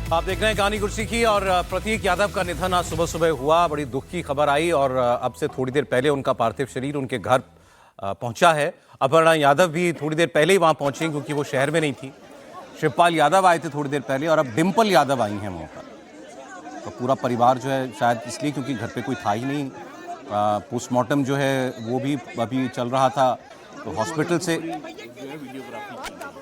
आप देख रहे हैं कहानी गुरसीखी और प्रतीक यादव का निधन आज सुबह सुबह हुआ। बड़ी दुख की खबर आई और अब से थोड़ी देर पहले उनका पार्थिव शरीर उनके घर पहुंचा है। अपर्णा यादव भी थोड़ी देर पहले ही वहां पहुंची क्योंकि वो शहर में नहीं थी। शिवपाल यादव आए थे थोड़ी देर पहले और अब डिंपल यादव आई हैं वहां पर। तो पूरा परिवार जो है, शायद इसलिए क्योंकि घर पे कोई था ही नहीं। पोस्टमार्टम जो है वो भी अभी चल रहा था, तो हॉस्पिटल से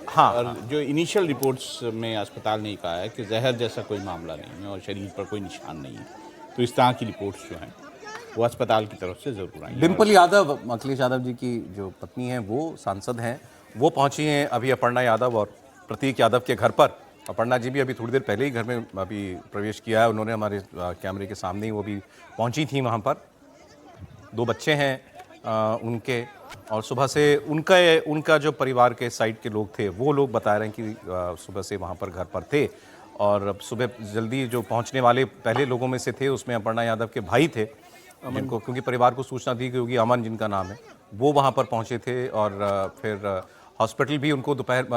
हाँ, और जो इनिशियल रिपोर्ट्स में अस्पताल ने कहा है कि जहर जैसा कोई मामला नहीं है और शरीर पर कोई निशान नहीं है। तो इस तरह की रिपोर्ट्स जो हैं वो अस्पताल की तरफ से ज़रूर आई हैं। डिंपल यादव, अखिलेश यादव जी की जो पत्नी हैं, वो सांसद हैं, वो पहुंची हैं अभी अपर्णा यादव और प्रतीक यादव के घर पर। अपर्णा जी भी अभी थोड़ी देर पहले ही घर में अभी प्रवेश किया है उन्होंने, हमारे कैमरे के सामने ही वो भी पहुंची थी वहाँ पर। 2 बच्चे हैं उनके, और सुबह से उनका जो परिवार के साइड के लोग थे वो लोग बता रहे हैं कि सुबह से वहाँ पर घर पर थे। और अब सुबह जल्दी जो पहुँचने वाले पहले लोगों में से थे उसमें अपर्णा यादव के भाई थे, जिनको क्योंकि परिवार को सूचना दी गई होगी, अमन जिनका नाम है, वो वहाँ पर पहुँचे थे। और फिर हॉस्पिटल भी उनको दोपहर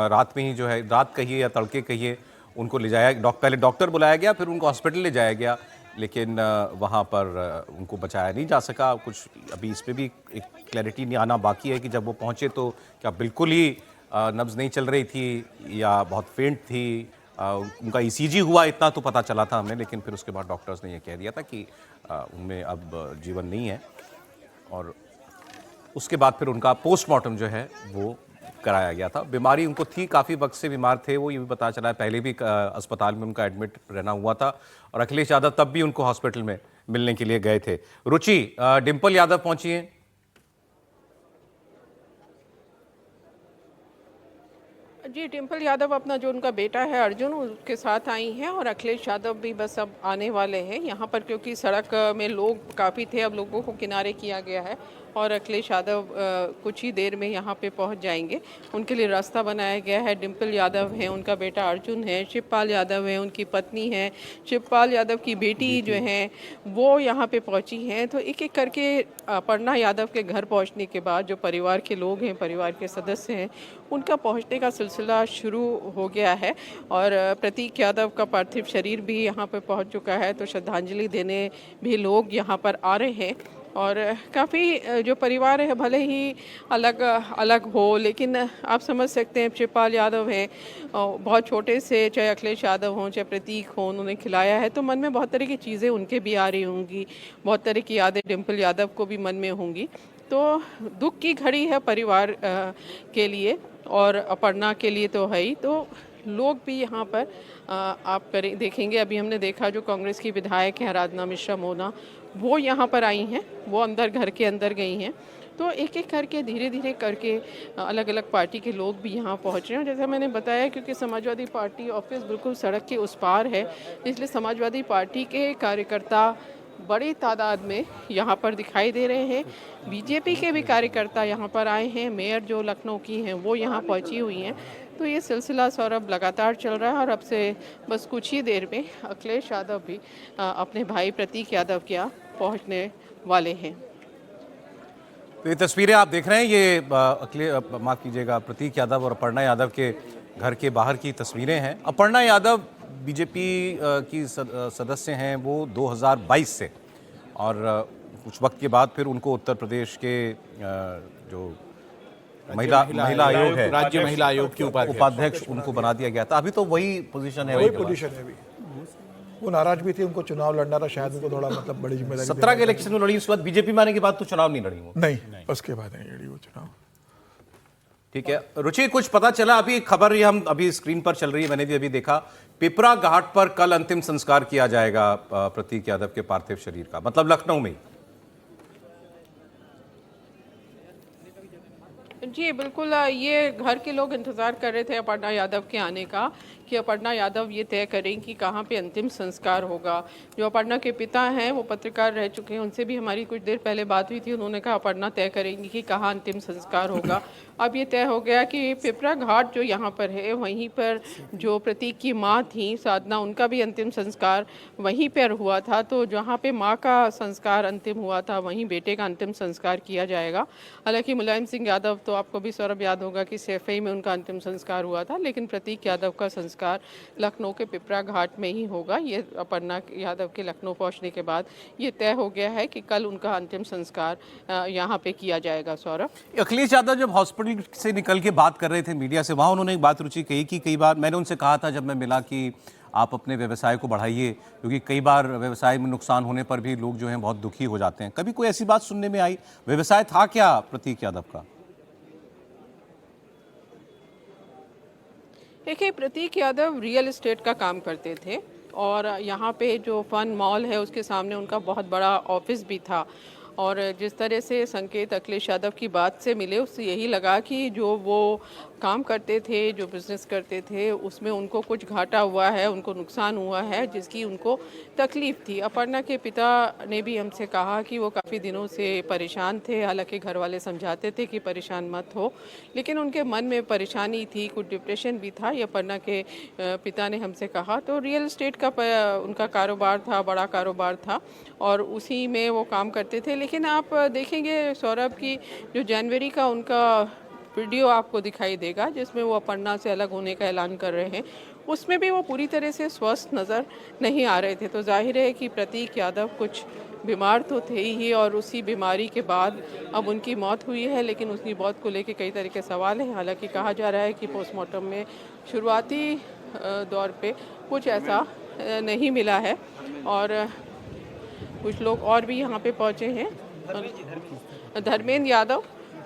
रात में ही जो है, रात कहिए या तड़के कहिए, उनको ले जाया, पहले डॉक्टर बुलाया गया, फिर उनको हॉस्पिटल ले जाया गया, लेकिन वहाँ पर उनको बचाया नहीं जा सका। कुछ अभी इस पर भी एक क्लैरिटी नहीं आना बाकी है कि जब वो पहुँचे तो क्या बिल्कुल ही नब्ज़ नहीं चल रही थी या बहुत फेंट थी। उनका ईसीजी हुआ इतना तो पता चला था हमें, लेकिन फिर उसके बाद डॉक्टर्स ने ये कह दिया था कि उनमें अब जीवन नहीं है। और उसके बाद फिर उनका पोस्टमार्टम जो है वो कराया गया था। बीमारी उनको थी, काफ़ी वक्त से बीमार थे वो, ये भी पता चला है। पहले भी अस्पताल में उनका एडमिट रहना हुआ था और अखिलेश यादव तब भी उनको हॉस्पिटल में मिलने के लिए गए थे। रुचि, डिंपल यादव पहुंची हैं। जी, डिंपल यादव अपना जो उनका बेटा है अर्जुन, उसके साथ आई हैं और अखिलेश यादव भी बस अब आने वाले हैं यहाँ पर, क्योंकि सड़क में लोग काफ़ी थे, अब लोगों को किनारे किया गया है और अखिलेश यादव कुछ ही देर में यहाँ पे पहुँच जाएंगे। उनके लिए रास्ता बनाया गया है। डिंपल यादव हैं, उनका बेटा अर्जुन है, शिवपाल यादव है, उनकी पत्नी है, शिवपाल यादव की बेटी जो हैं वो यहाँ पे पहुँची हैं। तो एक एक करके अपर्णा यादव के घर पहुँचने के बाद जो परिवार के लोग हैं, परिवार के सदस्य हैं, उनका पहुँचने का सिलसिला शुरू हो गया है। और प्रतीक यादव का पार्थिव शरीर भी यहाँ पर पहुँच चुका है, तो श्रद्धांजलि देने भी लोग यहाँ पर आ रहे हैं। और काफ़ी जो परिवार है भले ही अलग अलग हो, लेकिन आप समझ सकते हैं शिवपाल यादव हैं, बहुत छोटे से, चाहे अखिलेश यादव हों चाहे प्रतीक हों, उन्होंने खिलाया है, तो मन में बहुत तरह की चीज़ें उनके भी आ रही होंगी, बहुत तरह की यादें डिंपल यादव को भी मन में होंगी। तो दुख की घड़ी है परिवार के लिए और अपर्णा के लिए तो है ही। तो लोग भी यहाँ पर आप करें देखेंगे, अभी हमने देखा जो कांग्रेस की विधायक हैं आराधना मिश्रा मोना, वो यहाँ पर आई हैं, वो अंदर घर के अंदर गई हैं। तो एक एक करके धीरे धीरे करके अलग अलग पार्टी के लोग भी यहाँ पहुँच रहे हैं। जैसा मैंने बताया, क्योंकि समाजवादी पार्टी ऑफिस बिल्कुल सड़क के उस पार है, इसलिए समाजवादी पार्टी के कार्यकर्ता बड़ी तादाद में यहाँ पर दिखाई दे रहे हैं। बीजेपी के भी कार्यकर्ता यहाँ पर आए हैं, मेयर जो लखनऊ की हैं वो यहाँ पहुँची हुई हैं। तो ये सिलसिला सौरभ लगातार चल रहा है और अब से बस कुछ ही देर में अखिलेश यादव भी अपने भाई प्रतीक यादव के यहाँ पहुँचने वाले हैं। तो ये तस्वीरें आप देख रहे हैं, ये माफ़ कीजिएगा, प्रतीक यादव और अपर्णा यादव के घर के बाहर की तस्वीरें हैं। अपर्णा यादव बीजेपी की सदस्य हैं वो 2022 से, और कुछ वक्त के बाद फिर उनको उत्तर प्रदेश के जो महिला आयोग है, राज्य महिला आयोग के उपाध्यक्ष उनको बना दिया गया था। अभी तो वही पोजीशन है, वही पोजीशन है। अभी वो नाराज भी थे, उनको चुनाव लड़ना था, शायद उनको थोड़ा मतलब बड़ी जिम्मेदारी। 17 के इलेक्शन में लड़ी, उसके बाद बीजेपी में आने के बाद तो चुनाव नहीं लड़ी वो। नहीं, उसके बाद नहीं लड़ी वो चुनाव। ठीक है रुचि, कुछ पता चला? अभी खबर ये हम अभी स्क्रीन पर चल रही है, मैंने भी अभी देखा, पिपरा घाट पर कल अंतिम संस्कार किया जाएगा प्रतीक यादव के पार्थिव शरीर का, मतलब लखनऊ में। जी बिल्कुल, ये घर के लोग इंतज़ार कर रहे थे अपर्णा यादव के आने का, कि अपर्णा यादव ये तय करें कि कहाँ पे अंतिम संस्कार होगा। जो अपर्णा के पिता हैं वो पत्रकार रह चुके हैं, उनसे भी हमारी कुछ देर पहले बात हुई थी, उन्होंने कहा अपर्णा तय करेंगी कि कहाँ अंतिम संस्कार होगा। अब ये तय हो गया कि पिपरा घाट जो यहाँ पर है, वहीं पर जो प्रतीक की माँ थी साधना, उनका भी अंतिम संस्कार वहीं पर हुआ था। तो जहाँ पे माँ का संस्कार अंतिम हुआ था, वहीं बेटे का अंतिम संस्कार किया जाएगा। हालांकि मुलायम सिंह यादव, तो आपको भी सौरभ याद होगा कि सैफई में उनका अंतिम संस्कार हुआ था, लेकिन प्रतीक यादव का संस्कार संस्कार लखनऊ के पिपरा घाट में ही होगा। ये अपर्णा यादव के लखनऊ पहुंचने के बाद ये तय हो गया है कि कल उनका अंतिम संस्कार यहाँ पे किया जाएगा। सौरभ, अखिलेश यादव जब हॉस्पिटल से निकल के बात कर रहे थे मीडिया से, वहाँ उन्होंने एक बात रुचि कही कि कई बार मैंने उनसे कहा था जब मैं मिला कि आप अपने व्यवसाय को बढ़ाइए, क्योंकि कई बार व्यवसाय में नुकसान होने पर भी लोग जो हैं बहुत दुखी हो जाते हैं। कभी कोई ऐसी बात सुनने में आई? व्यवसाय था क्या प्रतीक यादव का? देखिए, प्रतीक यादव रियल एस्टेट का काम करते थे और यहाँ पे जो फन मॉल है उसके सामने उनका बहुत बड़ा ऑफिस भी था। और जिस तरह से संकेत अखिलेश यादव की बात से मिले, उससे यही लगा कि जो वो काम करते थे, जो बिज़नेस करते थे, उसमें उनको कुछ घाटा हुआ है, उनको नुकसान हुआ है, जिसकी उनको तकलीफ़ थी। अपर्णा के पिता ने भी हमसे कहा कि वो काफ़ी दिनों से परेशान थे। हालांकि घर वाले समझाते थे कि परेशान मत हो, लेकिन उनके मन में परेशानी थी, कुछ डिप्रेशन भी था, ये अपर्णा के पिता ने हमसे कहा। तो रियल एस्टेट का उनका कारोबार था, बड़ा कारोबार था और उसी में वो काम करते थे। लेकिन आप देखेंगे सौरभ की जो जनवरी का उनका वीडियो आपको दिखाई देगा जिसमें वो अपर्णा से अलग होने का ऐलान कर रहे हैं, उसमें भी वो पूरी तरह से स्वस्थ नज़र नहीं आ रहे थे। तो जाहिर है कि प्रतीक यादव कुछ बीमार तो थे ही और उसी बीमारी के बाद अब उनकी मौत हुई है। लेकिन उसकी मौत को लेकर कई तरह के सवाल हैं। हालांकि कहा जा रहा है कि पोस्टमार्टम में शुरुआती दौर पे कुछ ऐसा नहीं मिला है और कुछ लोग और भी यहाँ पे पहुँचे हैं। धर्मेंद्र यादव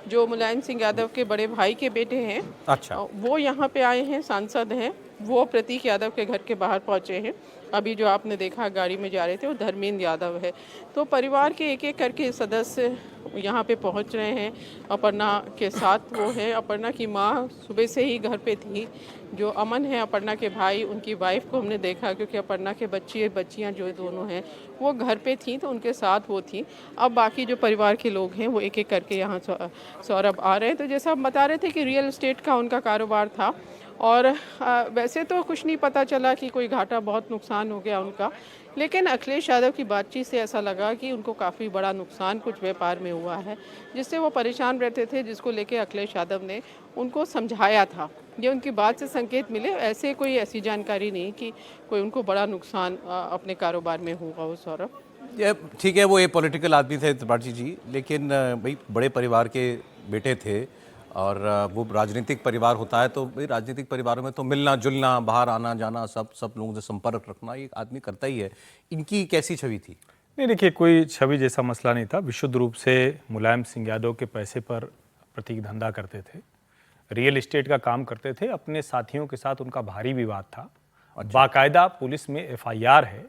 जो मुलायम सिंह यादव के बड़े भाई के बेटे हैं, अच्छा, वो यहाँ पे आए हैं, सांसद हैं, वो प्रतीक यादव के घर के बाहर पहुँचे हैं। अभी जो आपने देखा गाड़ी में जा रहे थे वो धर्मेंद्र यादव है। तो परिवार के एक एक करके सदस्य यहाँ पे पहुँच रहे हैं। अपर्णा के साथ वो है। अपर्णा की माँ सुबह से ही घर पे थी। जो अमन है अपर्णा के भाई, उनकी वाइफ को हमने देखा क्योंकि अपर्णा के बच्चियाँ जो दोनों हैं वो घर पे थी, तो उनके साथ वो थी। अब बाकी जो परिवार के लोग हैं वो एक एक करके यहाँ सौरभ आ रहे हैं। तो जैसा हम बता रहे थे कि रियल एस्टेट का उनका कारोबार था और वैसे तो कुछ नहीं पता चला कि कोई घाटा, बहुत नुकसान हो गया उनका। लेकिन अखिलेश यादव की बातचीत से ऐसा लगा कि उनको काफ़ी बड़ा नुकसान कुछ व्यापार में हुआ है, जिससे वो परेशान रहते थे, जिसको लेके अखिलेश यादव ने उनको समझाया था। ये उनकी बात से संकेत मिले, ऐसे कोई ऐसी जानकारी नहीं कि कोई उनको बड़ा नुकसान अपने कारोबार में होगा। वो सौरभ, ठीक है, वो एक पॉलिटिकल आदमी थे त्रिपाठी जी, लेकिन भाई बड़े परिवार के बेटे थे और वो राजनीतिक परिवार होता है तो भाई राजनीतिक परिवारों में तो मिलना जुलना, बाहर आना जाना, सब लोगों से संपर्क रखना ये आदमी करता ही है। इनकी कैसी छवि थी? नहीं, देखिए, कोई छवि जैसा मसला नहीं था। विशुद्ध रूप से मुलायम सिंह यादव के पैसे पर प्रतीक धंधा करते थे, रियल एस्टेट का काम करते थे। अपने साथियों के साथ उनका भारी विवाद था। बाकायदा पुलिस में FIR है।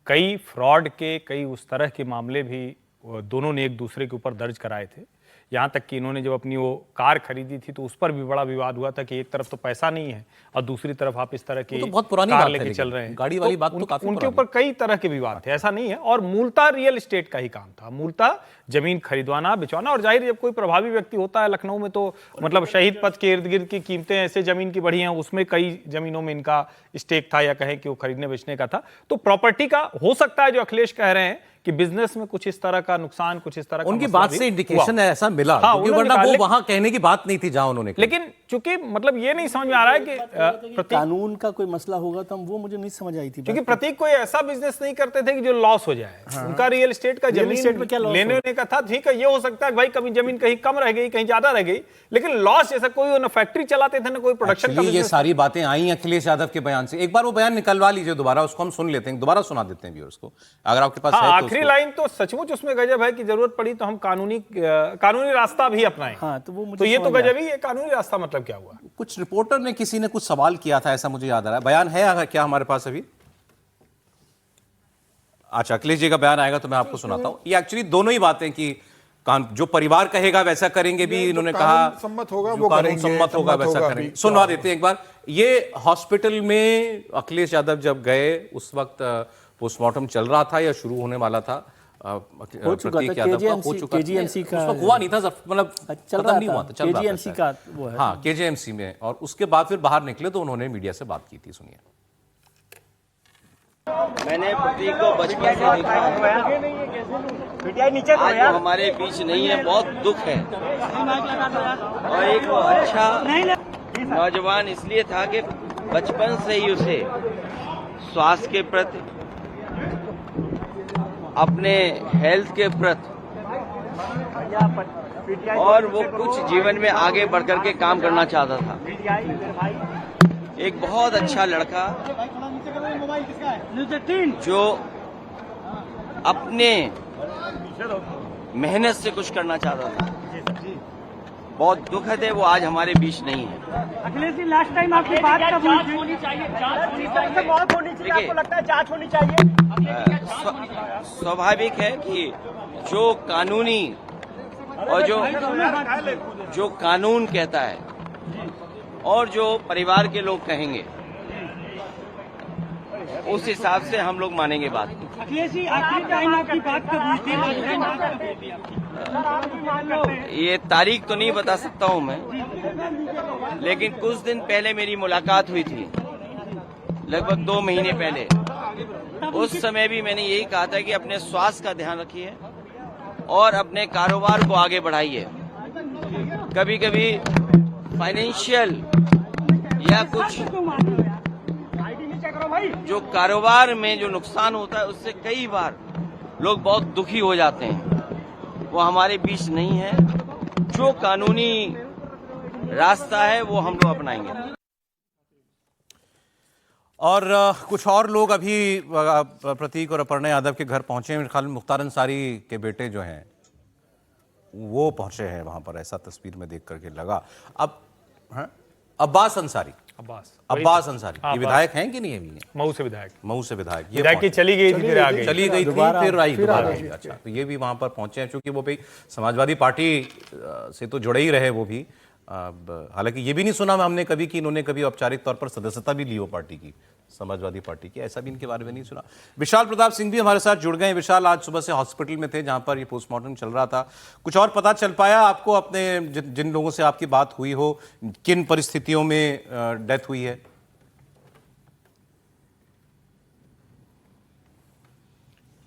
कई फ्रॉड के, कई उस तरह के मामले भी दोनों ने एक दूसरे के ऊपर दर्ज कराए थे। यहाँ तक कि इन्होंने जब अपनी वो कार खरीदी थी तो उस पर भी बड़ा विवाद हुआ था कि एक तरफ तो पैसा नहीं है और दूसरी तरफ आप इस तरह की तो बहुत पुरानी कार बात लेके चल रहे हैं। गाड़ी वाली बात तो काफी उनके ऊपर कई तरह के विवाद थे, ऐसा नहीं है। और मूलतः रियल एस्टेट का ही काम था, मूलतः जमीन खरीदवाना, बिचवाना। और जाहिर जब कोई प्रभावी व्यक्ति होता है लखनऊ में तो मतलब शहीद पथ के इर्द गिर्द की कीमतें ऐसे जमीन की बढ़ी हैं, उसमें कई जमीनों में इनका स्टेक था या कहें कि वो खरीदने बेचने का था। तो प्रॉपर्टी का हो सकता है जो अखिलेश कह रहे हैं कि बिजनेस में कुछ इस तरह का नुकसान, कुछ इस तरह का उनकी बात से इंडिकेशन है ऐसा मिला। हाँ, क्योंकि वरना वो वहां कहने की बात नहीं थी जहां उन्होंने कहा। लेकिन चूंकि मतलब ये नहीं समझ में आ रहा है कि कानून का कोई मसला होगा तो वो मुझे नहीं समझ आई थी। क्योंकि प्रतीक कोई ऐसा बिजनेस नहीं करते थे कि जो लॉस हो जाए। हाँ। उनका रियल एस्टेट का जमीन लेने का था। ठीक है, ये हो सकता है भाई कभी जमीन कहीं कम रह गई, कहीं ज्यादा रह गई, लेकिन लॉस जैसा कोई न फैक्ट्री चलाते थे न कोई प्रोडक्शन का। ये सारी बातें आई अखिलेश यादव के बयान से। एक बार वो बयान निकलवा लीजिए दोबारा, उसको हम सुन लेते हैं, दोबारा सुना देते हैं व्यूअर्स को अगर आपके पास है। आखिरी लाइन तो सचमुच उसमें गजब है कि जरूरत पड़ी तो हम कानूनी रास्ता भी अपनाएं। हाँ, तो ये तो गजब ही। ये कानूनी रास्ता मतलब क्या हुआ? कुछ रिपोर्टर ने, किसी ने कुछ सवाल किया था ऐसा मुझे याद आ रहा है। बयान है अगर क्या हमारे पास अभी? अच्छा, अखिलेश जी का बयान आएगा तो मैं आपको सुनाता हूं। ये एक्चुअली दोनों ही बातें कि जो परिवार कहेगा वैसा करेंगे भी, इन्होंने कहा सम्मत होगा वो कानून सम्मत होगा वैसा करेंगे। सुनवा देते हैं एक बार। ये हॉस्पिटल में अखिलेश यादव जब गए उस वक्त पोस्टमार्टम चल रहा था या शुरू होने वाला था? प्रतीक यादव का हो चुका था। KGMC का हुआ नहीं था, मतलब खत्म नहीं हुआ था, चल रहा था। KGMC का वो है। हाँ, KGMC में। और उसके बाद फिर बाहर निकले तो उन्होंने मीडिया से बात की थी, सुनिए। मैंने प्रतीक को बचपन से देखा है, आज वो हमारे बीच नहीं है, बहुत दुख है। और एक अच्छा नौजवान इसलिए था कि बचपन से ही उसे स्वास्थ्य के प्रति, अपने हेल्थ के प्रति और वो कुछ जीवन में आगे बढ़कर के काम करना चाहता था। एक बहुत अच्छा लड़का जो अपने मेहनत से कुछ करना चाहता था। बहुत दुखद है वो आज हमारे बीच नहीं है। अखिलेश जी, लास्ट टाइम आपकी बात कब होनी चाहिए? मौत होनी चाहिए, आपको लगता है जांच होनी चाहिए? स्वाभाविक है कि जो कानूनी और जो कानून कहता है और जो परिवार के लोग कहेंगे उस हिसाब से हम लोग मानेंगे बात। अखिलेश जी, आखिरी टाइम आपकी बात कब हुई थी? ये तारीख तो नहीं बता सकता हूं मैं, लेकिन कुछ दिन पहले मेरी मुलाकात हुई थी, लगभग 2 महीने पहले। उस समय भी मैंने यही कहा था कि अपने स्वास्थ्य का ध्यान रखिए और अपने कारोबार को आगे बढ़ाइए। कभी कभी फाइनेंशियल या कुछ जो कारोबार में जो नुकसान होता है उससे कई बार लोग बहुत दुखी हो जाते हैं। वो हमारे बीच नहीं है। जो कानूनी रास्ता है वो हम लोग अपनाएंगे। और कुछ और लोग अभी प्रतीक और अपर्णा यादव के घर पहुंचे हैं। मेरे ख्याल में मुख्तार अंसारी के बेटे जो हैं वो पहुंचे हैं वहां पर, ऐसा तस्वीर में देख करके लगा। अब अब्बास अंसारी, अब्बास अंसारी ये विधायक हैं कि नहीं है? मऊ से विधायक, मऊ से विधायक। ये विधायक की चली गई थी, फिर आ गई, चली गई थी, फिर आई दोबारा। अच्छा, तो ये भी वहां पर पहुंचे हैं, क्योंकि वो भी समाजवादी पार्टी से तो जुड़े ही रहे वो भी। हालांकि ये भी नहीं सुना हमने कभी कि इन्होंने कभी औपचारिक तौर पर सदस्यता भी ली हो पार्टी की, समाजवादी पार्टी की, ऐसा भी इनके बारे में नहीं सुना। विशाल प्रताप सिंह भी हमारे साथ जुड़ गए। विशाल, आज सुबह से हॉस्पिटल में थे जहां पर ये पोस्टमार्टम चल रहा था। कुछ और पता चल पाया आपको, अपने जिन लोगों से आपकी बात हुई हो, किन परिस्थितियों में डेथ हुई है?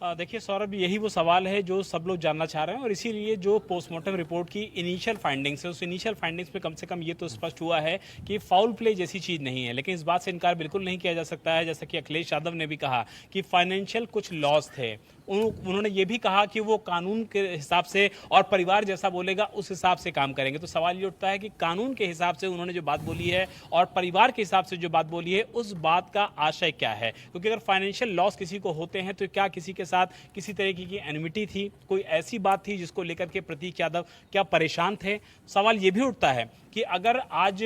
देखिए सौरभ, यही वो सवाल है जो सब लोग जानना चाह रहे हैं, और इसीलिए जो पोस्टमार्टम रिपोर्ट की इनिशियल फाइंडिंग्स है, उस इनिशियल फाइंडिंग्स में कम से कम ये तो स्पष्ट हुआ है कि फाउल प्ले जैसी चीज़ नहीं है। लेकिन इस बात से इनकार बिल्कुल नहीं किया जा सकता है, जैसा कि अखिलेश यादव ने भी कहा कि फाइनेंशियल कुछ लॉस थे। उन्होंने ये भी कहा कि वो कानून के हिसाब से और परिवार जैसा बोलेगा उस हिसाब से काम करेंगे। तो सवाल ये उठता है कि कानून के हिसाब से उन्होंने जो बात बोली है और परिवार के हिसाब से जो बात बोली है, उस बात का आशय क्या है? क्योंकि अगर फाइनेंशियल लॉस किसी को होते हैं तो क्या किसी के साथ किसी तरीके की एनिमिटी थी, कोई ऐसी बात थी जिसको लेकर के प्रतीक यादव क्या परेशान थे? सवाल ये भी उठता है कि अगर आज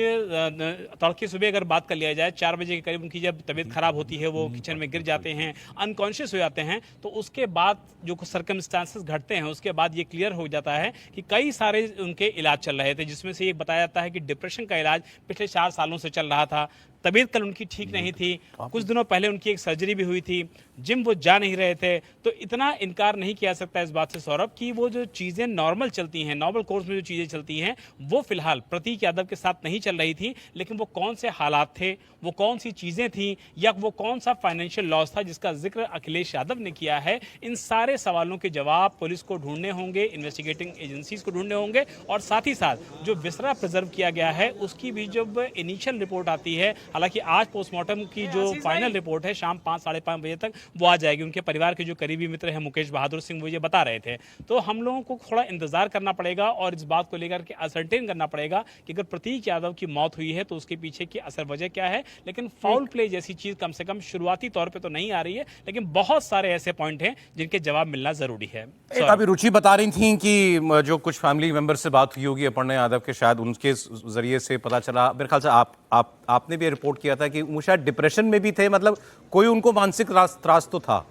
तड़के सुबह अगर बात कर लिया जाए, 4 बजे के करीब उनकी जब तबीयत खराब होती है, वो किचन में गिर जाते हैं, अनकॉन्शियस हो जाते हैं, तो उसके बाद जो सर्कमस्टांसेस घटते हैं उसके बाद ये क्लियर हो जाता है कि कई सारे उनके इलाज चल रहे थे, जिसमें से ये बताया जाता है कि डिप्रेशन का इलाज पिछले 4 सालों से चल रहा था। तबीयत कल उनकी ठीक नहीं थी, कुछ दिनों पहले उनकी एक सर्जरी भी हुई थी, जिम वो जा नहीं रहे थे। तो इतना इनकार नहीं किया सकता इस बात से सौरभ कि वो जो चीज़ें नॉर्मल चलती हैं, नॉर्मल कोर्स में जो चीज़ें चलती हैं, वो फिलहाल प्रतीक यादव के साथ नहीं चल रही थी। लेकिन वो कौन से हालात थे, वो कौन सी चीज़ें थी, या वो कौन सा फाइनेंशियल लॉस था जिसका जिक्र अखिलेश यादव ने किया है, इन सारे सवालों के जवाब पुलिस को ढूंढने होंगे, इन्वेस्टिगेटिंग एजेंसीज को ढूंढने होंगे। और साथ ही साथ जो बिस्तरा प्रिजर्व किया गया है उसकी भी जब इनिशियल रिपोर्ट आती है, हालांकि आज पोस्टमार्टम की जो फाइनल रिपोर्ट है शाम 5 साढ़े 5 बजे तक वो आ जाएगी। उनके परिवार के जो करीबी मित्र हैं मुकेश बहादुर सिंह, वो ये बता रहे थे। तो हम लोगों को थोड़ा इंतजार करना पड़ेगा और इस बात को लेकर के असरटेन करना पड़ेगा कि अगर प्रतीक यादव की मौत हुई है तो उसके पीछे की असल वजह क्या है। लेकिन फाउल प्ले जैसी चीज कम से कम शुरुआती तौर पर तो नहीं आ रही है, लेकिन बहुत सारे ऐसे पॉइंट हैं जिनके जवाब मिलना जरूरी है। अभी रुचि बता रही थी कि जो कुछ फैमिली मेंबर से बात हुई होगी अपर्णा यादव के, शायद उनके जरिए से पता चला, मेरे ख्याल से आपने भी रिपोर्ट किया था कि वो शायद डिप्रेशन में भी थे, मतलब कोई उनको मानसिक त्रास तो था।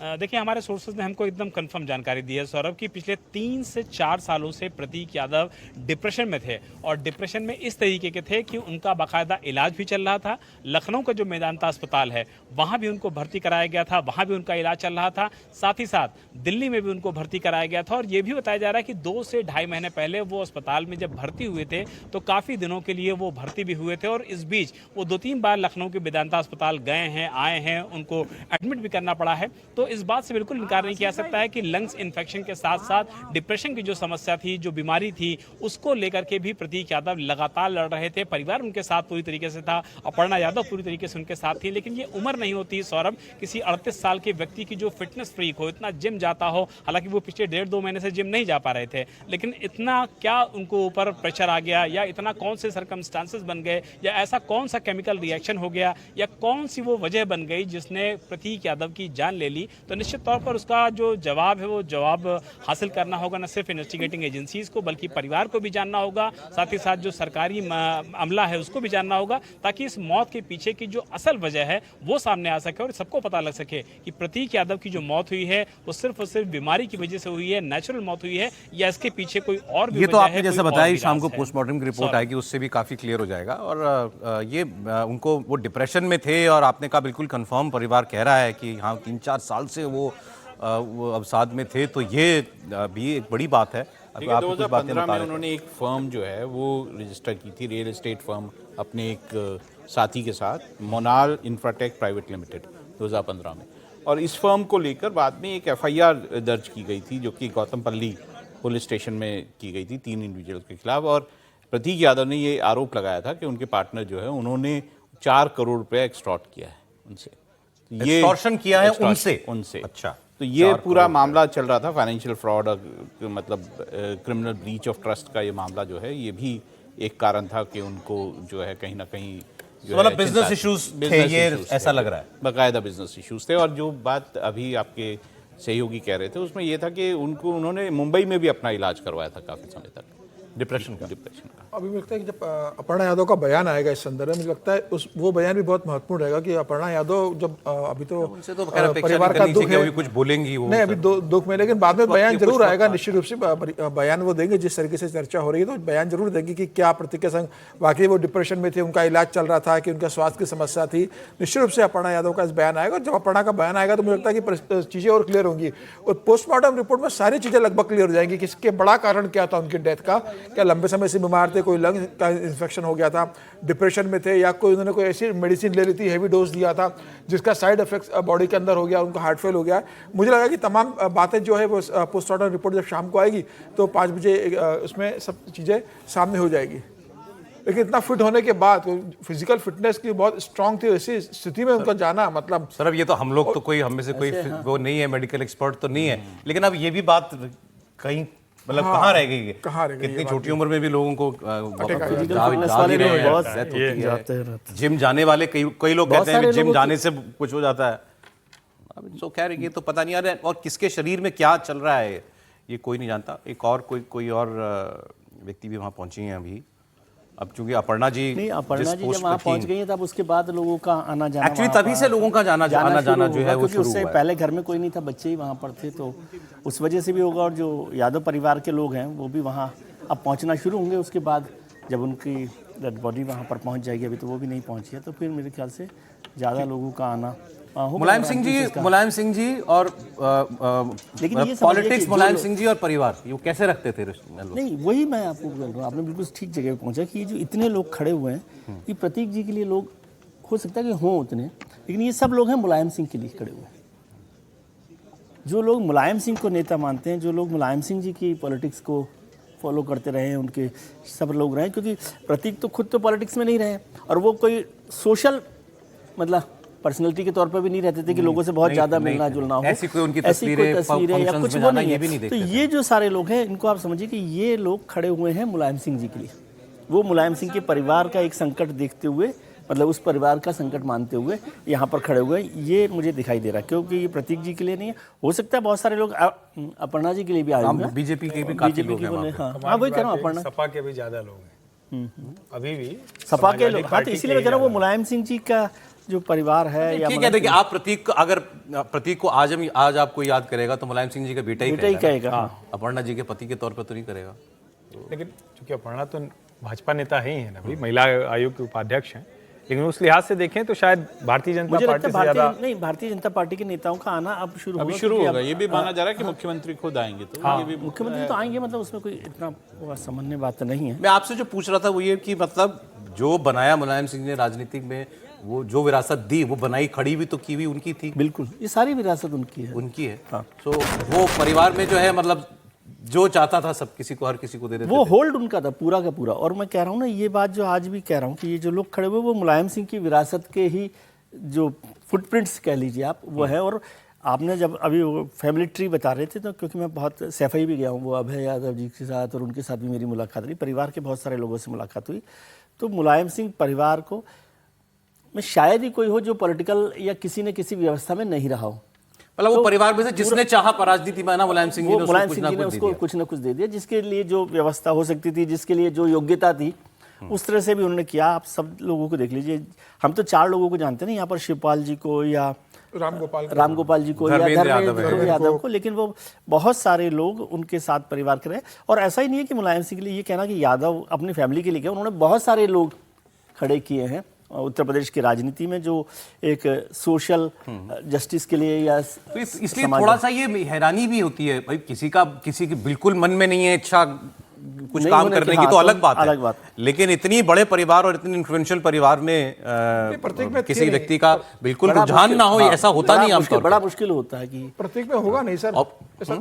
देखिए, हमारे सोर्सेज ने हमको एकदम कंफर्म जानकारी दी है सौरभ कि पिछले 3 से 4 सालों से प्रतीक यादव डिप्रेशन में थे, और डिप्रेशन में इस तरीके के थे कि उनका बाकायदा इलाज भी चल रहा था। लखनऊ का जो मेदांता अस्पताल है वहाँ भी उनको भर्ती कराया गया था, वहाँ भी उनका इलाज चल रहा था। साथ ही साथ दिल्ली में भी उनको भर्ती कराया गया था। और ये भी बताया जा रहा है कि 2 से ढाई महीने पहले वो अस्पताल में जब भर्ती हुए थे तो काफ़ी दिनों के लिए वो भर्ती भी हुए थे, और इस बीच वो 2-3 बार लखनऊ के मेदांता अस्पताल गए हैं, आए हैं, उनको एडमिट भी करना पड़ा है। तो इस बात से बिल्कुल इनकार नहीं किया सकता है कि लंग्स इन्फेक्शन के साथ साथ डिप्रेशन की जो समस्या थी, जो बीमारी थी, उसको लेकर के भी प्रतीक यादव लगातार लड़ रहे थे। परिवार उनके साथ पूरी तरीके से था, अपर्णा यादव पूरी तरीके से उनके साथ थी। लेकिन ये उम्र नहीं होती सौरभ, किसी 38 साल के व्यक्ति की जो फिटनेस फ्रीक हो, इतना जिम जाता हो, हालांकि वो पिछले 1.5-2 महीने से जिम नहीं जा पा रहे थे, लेकिन इतना क्या उनको ऊपर प्रेशर आ गया, या इतना कौन से सर्कमस्टांसेस बन गए, या ऐसा कौन सा केमिकल रिएक्शन हो गया, या कौन सी वो वजह बन गई जिसने प्रतीक यादव की जान ले ली, तो निश्चित तौर पर उसका जो जवाब है वो जवाब हासिल करना होगा न सिर्फ इन्वेस्टिगेटिंग एजेंसीज को, बल्कि परिवार को भी जानना होगा, साथ ही साथ जो सरकारी अमला है उसको भी जानना होगा, ताकि इस मौत के पीछे की जो असल वजह है वो सामने आ सके और सबको पता लग सके कि प्रतीक यादव की जो मौत हुई है वो सिर्फ और सिर्फ बीमारी की वजह से हुई है, नेचुरल मौत हुई है, या इसके पीछे कोई और भी ये तो वजह आपने है, जैसे कोई और बताया भी शाम को राज है। पोस्टमार्टम की रिपोर्ट आएगी, उससे भी काफ़ी क्लियर हो जाएगा। और ये उनको वो डिप्रेशन में थे और आपने कहा बिल्कुल कंफर्म परिवार कह रहा है कि हाँ 3-4 साल से वो अवसाद में थे, तो ये भी एक बड़ी बात है। देखिए, 2015 में उन्होंने एक फर्म जो है वो रजिस्टर की थी, रियल एस्टेट फर्म, अपने एक साथी के साथ, मोनाल इंफ्राटेक प्राइवेट लिमिटेड, 2015 में। और इस फर्म को लेकर बाद में एक FIR दर्ज की गई थी, जो कि गौतमपल्ली पुलिस स्टेशन में की गई थी 3 इंडिविजुअल्स के खिलाफ। और प्रतीक यादव ने ये आरोप लगाया था कि उनके पार्टनर जो है उन्होंने 4 करोड़ रुपया एक्सटॉर्ट किया है उनसे। ये एक्सटॉर्शन किया है उनसे। अच्छा, तो ये पूरा मामला चल रहा था, फाइनेंशियल फ्रॉड, मतलब क्रिमिनल ब्रीच ऑफ ट्रस्ट का ये मामला जो है, ये भी एक कारण था कि उनको जो है कहीं ना कहीं मतलब बिजनेस इश्यूज थे, ये ऐसा लग रहा है, बाकायदा बिजनेस इश्यूज थे। और जो बात अभी आपके सहयोगी कह रहे थे उसमें ये था कि उन्होंने मुंबई में भी अपना इलाज करवाया था काफ़ी समय तक, डिप्रेशन का। अभी मुझे लगता है कि जब अपर्णा यादव का बयान आएगा इस संदर्भ में, मुझे लगता है वो बयान भी बहुत महत्वपूर्ण रहेगा कि अपर्णा यादव जब अभी तो परिवार का दुख है, कुछ बोलेंगी वो नहीं, अभी दुख में, लेकिन बाद में बयान जरूर आएगा, निश्चित रूप से बयान वो देंगे। जिस तरीके से चर्चा हो रही है तो बयान जरूर देंगे कि क्या प्रतीक के संग वाकई वो डिप्रेशन में थे, उनका इलाज चल रहा था, कि उनका स्वास्थ्य की समस्या थी। निश्चित रूप से अपर्णा यादव का इस बयान आएगा, और जब अपर्णा का बयान आएगा तो मुझे लगता है कि चीज़ें और क्लियर होंगी, और पोस्टमार्टम रिपोर्ट में सारी चीज़ें लगभग क्लियर हो जाएंगी कि इसके बड़ा कारण क्या था उनकी डेथ का, क्या लंबे समय से बीमार थे, कोई लंग का इन्फेक्शन हो गया था, डिप्रेशन में थे, या कोई उन्होंने कोई ऐसी मेडिसिन ले ली थी, हेवी डोज दिया था जिसका साइड इफेक्ट्स बॉडी के अंदर हो गया, उनका हार्ट फेल हो गया। मुझे लगा कि तमाम बातें जो है वो पोस्टमार्टम रिपोर्ट जब शाम को आएगी तो 5 बजे उसमें सब चीज़ें सामने हो जाएगी। लेकिन इतना फिट होने के बाद, फिजिकल फिटनेस की बहुत स्ट्रांग थी, ऐसी स्थिति में उनका जाना, मतलब सर अब ये तो हम लोग तो कोई, हम में से कोई वो नहीं है, मेडिकल एक्सपर्ट तो नहीं है, लेकिन अब ये भी बात कहीं मतलब कहाँ रह गई है, कितनी छोटी उम्र में भी लोगों को जिम जाने वाले कई लोग कहते हैं जिम जाने से कुछ हो जाता है। अब तो खैर ये तो पता नहीं आ रहा है, और किसके शरीर में क्या चल रहा है ये कोई नहीं जानता। एक और कोई और व्यक्ति भी वहाँ पहुंची हैं अभी। अब चूंकि अपर्णा जी जब वहाँ पहुंच गई हैं तब उसके बाद लोगों का आना जाना, एक्चुअली तभी से लोगों का आना जाना जो है वो शुरू हुआ है। उससे पहले घर में कोई नहीं था, बच्चे ही वहाँ पर थे, तो उस वजह से भी होगा। और जो यादव परिवार के लोग हैं वो भी वहाँ अब पहुँचना शुरू होंगे उसके बाद, जब उनकी डेड बॉडी वहाँ पर पहुँच जाएगी। अभी तो वो भी नहीं पहुँची है, तो फिर मेरे ख्याल से ज़्यादा लोगों का आना। मुलायम सिंह जी और पॉलिटिक्स, मुलायम सिंह जी और परिवार, ये कैसे रखते थे लोग? नहीं, वही मैं आपको बोल रहा हूँ, आपने बिल्कुल ठीक जगह पे पहुंचा कि ये जो इतने लोग खड़े हुए हैं, ये प्रतीक जी के लिए लोग हो सकता है कि हों उतने, लेकिन ये सब लोग हैं मुलायम सिंह के लिए खड़े हुए हैं। जो लोग मुलायम सिंह को नेता मानते हैं, जो लोग मुलायम सिंह जी की पॉलिटिक्स को फॉलो करते रहे हैं, उनके सब लोग रहे, क्योंकि प्रतीक तो खुद तो पॉलिटिक्स में नहीं रहे, और वो कोई सोशल मतलब पर्सनैलिटी के तौर पर भी नहीं रहते थे कि लोगों से बहुत ज़्यादा मिलना जुलना हो, ऐसी कोई उनकी तस्वीरें या कुछ वो नहीं है। तो ये जो सारे लोग हैं, इनको आप समझिए कि ये लोग खड़े हुए हैं मुलायम सिंह जी के लिए। वो मुलायम सिंह के परिवार का एक संकट देखते हुए, मतलब उस परिवार का संकट मानते हुए यहाँ पर खड़े हुए, ये मुझे दिखाई दे रहा है। क्योंकि ये प्रतीक जी के लिए नहीं है, हो सकता है बहुत सारे लोग अपर्णा जी के लिए भी आए होंगे, बीजेपी के भी काफी लोग हैं। हाँ, वही कह रहा हूँ, अपर्णा सपा के भी ज़्यादा लोग हैं अभी भी, सपा के लोग। हाँ, तो इसीलिए मैं कह रहा हूँ वो मुलायम सिंह जी का जो परिवार है, या ठीक है। देखिए, आप प्रतीक को आज आपको याद करेगा तो मुलायम सिंह जी का बेटा ही कहेगा। अपर्णा जी के पति के तौर पर तो नहीं करेगा। लेकिन चूंकि अपर्णा तो भाजपा नेता ही है ना भाई, महिला आयोग के उपाध्यक्ष हैं, लेकिन उस लिहाज से देखें तो शायद भारतीय जनता पार्टी से ज्यादा नहीं, भारतीय जनता पार्टी के नेताओं का आना अब शुरू होगा। ये भी माना जा रहा है कि मुख्यमंत्री खुद आएंगे, तो ये भी मुख्यमंत्री तो आएंगे, मतलब उसमें कोई इतना सामान्य बात नहीं है। मैं आपसे जो पूछ रहा था वो ये कि मतलब जो बनाया मुलायम सिंह ने राजनीतिक में, वो जो विरासत दी वो बनाई खड़ी भी तो की हुई उनकी थी, बिल्कुल ये सारी विरासत उनकी है। उनकी है। तो वो परिवार में जो है मतलब जो चाहता था सब किसी को, हर किसी को दे देते वो थे। होल्ड उनका था पूरा का पूरा। और मैं कह रहा हूँ ना, ये बात जो आज भी कह रहा हूँ कि ये जो लोग खड़े हुए वो मुलायम सिंह की विरासत के ही जो फुटप्रिंट्स कह लीजिए आप, वो है। और आपने जब अभी वो फैमिली ट्री बता रहे थे, तो क्योंकि मैं बहुत सैफई भी गया हूँ वो अभय यादव जी के साथ, और उनके साथ भी मेरी मुलाकात रही, परिवार के बहुत सारे लोगों से मुलाकात हुई। तो मुलायम सिंह परिवार को में शायद ही कोई हो जो पॉलिटिकल या किसी न किसी व्यवस्था में नहीं रहा हो। मतलब वो परिवार में से जिसने चाहा पर राजनीति में आना, मुलायम सिंह जी वो ने मुलायम उसको सिंह जी ने उसको कुछ कुछ न कुछ दे दिया, जिसके लिए जो व्यवस्था हो सकती थी, जिसके लिए जो योग्यता थी, उस तरह से भी उन्होंने किया। आप सब लोगों को देख लीजिए, हम तो 4 लोगों को जानते हैं यहाँ पर, शिवपाल जी को या राम गोपाल जी को या धर्मेंद्र यादव को, लेकिन वो बहुत सारे लोग उनके साथ परिवार के रहे। और ऐसा ही नहीं है कि मुलायम सिंह के लिए ये कहना कि यादव अपनी फैमिली के लिए किया, उन्होंने बहुत सारे लोग खड़े किए हैं उत्तर प्रदेश की राजनीति में जो एक सोशल जस्टिस के लिए या तो इसलिए थोड़ा सा ये हैरानी भी होती है भाई, किसी की बिल्कुल मन में नहीं है इच्छा कुछ काम करने की, तो अलग बात है। लेकिन इतनी बड़े परिवार और इतनी इन्फ्लुएंशियल परिवार में किसी व्यक्ति का बिल्कुल रुझान ना हो, ऐसा होता नहीं आमतौर पर। बड़ा मुश्किल होता है कि प्रतीक में होगा नहीं सर।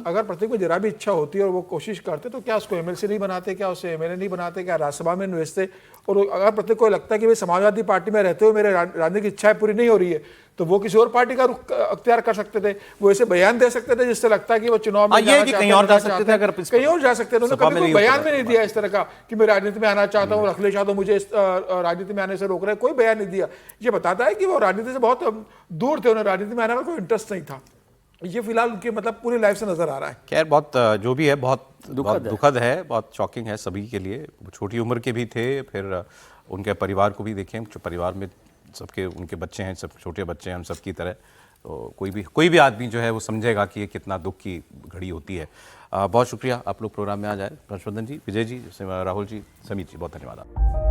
अगर प्रतीक में जरा भी इच्छा होती है और वो कोशिश करते, तो क्या उसको एमएलसी नहीं बनाते, क्या उसे एमएलए नहीं बनाते, क्या राज्यसभा में नहीं भेजते? और अगर प्रतीक को लगता है कि भाई समाजवादी पार्टी में रहते हुए मेरे राजनीतिक इच्छाएं पूरी नहीं हो रही है, तो वो किसी और पार्टी का रुख अख्तियार कर सकते थे। वो ऐसे बयान दे सकते थे जिससे लगता है कि वो चुनाव में कहीं और जा सकते थे, अगर कहीं और जा सकते थे। उन्होंने कभी कोई बयान में नहीं दिया इस तरह का कि मैं राजनीति में आना चाहता हूँ, अखिलेश यादव मुझे राजनीति में आने से रोक रहे हैं, कोई बयान नहीं दिया। ये बताता है कि वो राजनीति से बहुत दूर थे, उन्हें राजनीति में आने का कोई इंटरेस्ट नहीं था। ये फिलहाल उनकी मतलब पूरी लाइफ से नजर आ रहा है। खैर बहुत जो भी है बहुत दुखद है, बहुत शॉकिंग है सभी के लिए। छोटी उम्र के भी थे, फिर उनके परिवार को भी देखें, जो परिवार में सबके उनके बच्चे हैं, सब छोटे बच्चे हैं हम सब की तरह। तो कोई भी आदमी जो है वो समझेगा कि ये कितना दुख की घड़ी होती है। बहुत शुक्रिया आप लोग प्रोग्राम में आ जाए। हर्षवर्धन जी, विजय जी, राहुल जी, समीत जी, बहुत धन्यवाद।